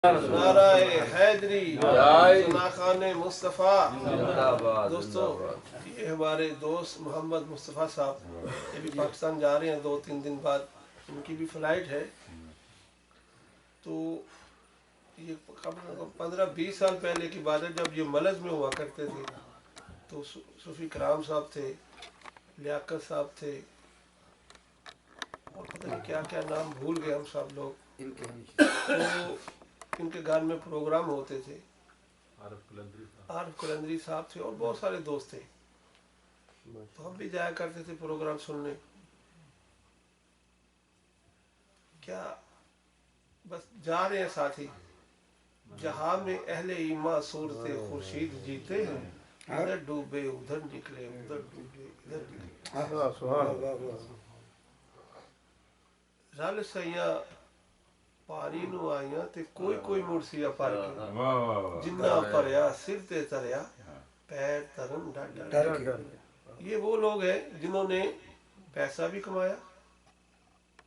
नाराए हैदरी, सुनाखान मुस्तफ़ा। दोस्तों, ये हमारे दोस्त मोहम्मद मुस्तफ़ा साहब ये भी पाकिस्तान जा रहे हैं 2-3 दिन बाद, इनकी भी फ़्लाइट है। तो ये 15-20 साल पहले की बात है, जब ये मलज में हुआ करते थे तो सूफी कराम साहब थे, लियाकत साहब थे, और पता नहीं क्या क्या नाम भूल गए हम सब लोग। तो इनके घर में प्रोग्राम होते थे, आरिफ कलंदरी साहब थे और बहुत सारे दोस्त थे। तो हम भी जाया करते थे प्रोग्राम सुनने। क्या बस जा रहे हैं साथी, जहां में अहले ईमान सूरते खुर्शीद जीते हैं, इधर डूबे उधर निकले, उधर डूबे इधर निकले। रल सैया पानी नू आईया ते कोई कोई मुड़सिया पर के, जिन्ना भरया सिर ते तरया पैर तरन डर। ये वो लोग हैं जिन्होंने पैसा भी कमाया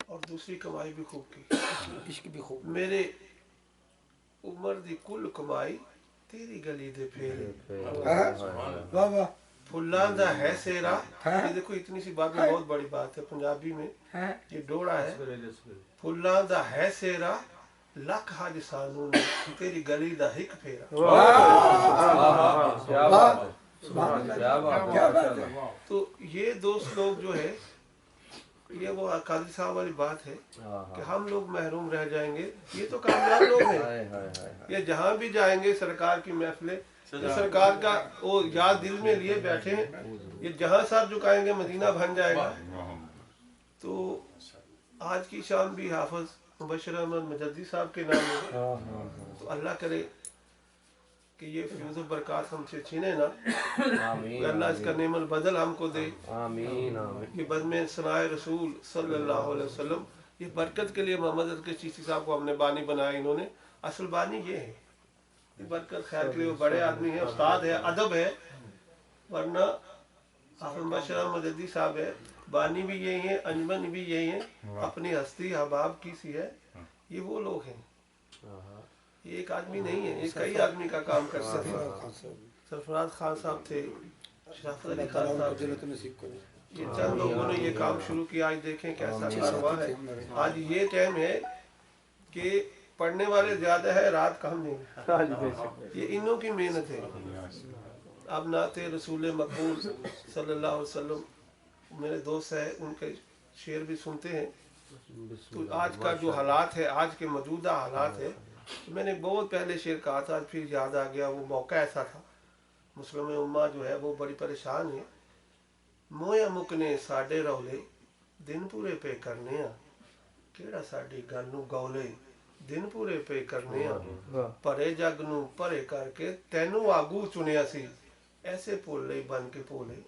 और दूसरी कमाई भी खूब की। मेरे उम्र दी कुल कमाई तेरी गली दे फेरे, फुल्लां दा है सेरा। ये देखो, इतनी सी बात में बहुत बड़ी बात है। पंजाबी में ये डोड़ा है, फुल्लां दा है सेरा, लख हज सानू ने तेरी गली दा हिक फेरा। तो ये दोस्त लोग जो है, ये वो काजी साहब वाली बात है कि हम लोग महरूम रह जाएंगे। ये तो कामयाब लोग हैं, ये जहाँ भी जाएंगे सरकार की महफिलें, सरकार का वो याद दिल में लिए बैठे हैं। ये जहाँ सर झुकाएंगे मदीना बन जाएगा। तो आज की शाम भी हाफिज मुबशर अहमद मुजद्दी साहब के नाम है। तो अल्लाह करे कि ये फ्यूज़ बरकत हमसे छीने ना, अल्लाह इसका नेमल बदल हमको दे। ये बदमे सनाए रसूल सल्लल्लाहु अलैहि वसल्लम, ये बरकत के लिए मोहम्मद अज़हर चिश्ती साहब को हमने बानी बनाया। इन्होंने असल बानी ये है, ये बरकत खैर के लिए वो बड़े आदमी है, उस्ताद है, अदब है। वरना हाफिज मुबशर अहमद मुजद्दी साहब है, बानी भी यही है, अंजमन भी यही है, अपनी हस्ती हबाब की सी है। ये वो लोग हैं, ये एक आदमी नहीं है, ये कई आदमी का काम कर सकते हैं। सरफराज खान साहब थे, शराफत अली खान साहब थे, ये चंद लोगों ने ये काम शुरू किया। आज देखें कैसा कारवां है। आज ये टाइम है कि पढ़ने वाले ज्यादा है, रात कम नहीं। ये इन्हों की मेहनत है। अब नाते रसूल मकबूल सल्लल्लाहु अलैहि वसल्लम मेरे दोस्त है, उनके शेर भी सुनते हैं। तो आज का जो हालात है, आज के मौजूदा हालात है, तो मैंने बहुत पहले शेर कहा था, आज फिर याद आ गया। वो मौका ऐसा था, मुस्लिम उम्मा जो है वो बड़ी परेशान है। मोया मुकने साडे रौले, दिन पूरे पे करने आ, केड़ा साडी गल नू गौले, दिन पूरे पे करने आ, भरे जग नू भरे करके तैनू आगू चुनिया सी, ऐसे भोले बन के भोले,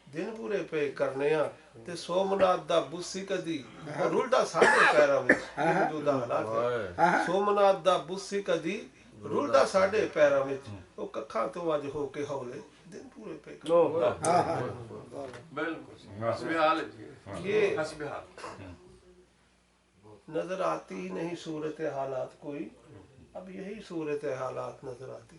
दिन पूरे पे करने आ। ते सोमनाथ दा बुस्सी कदी रुलदा साडे पैरां विच, मौजूदा हालात है। सोमनाथ दा बुस्सी कदी रुलदा साडे पैरां विच, ओ कखां तो अज हो के हौले, दिन पूरे पे ये नजर आती ही नहीं सूरत हालात कोई, अब यही सूरत हालात नजर आती।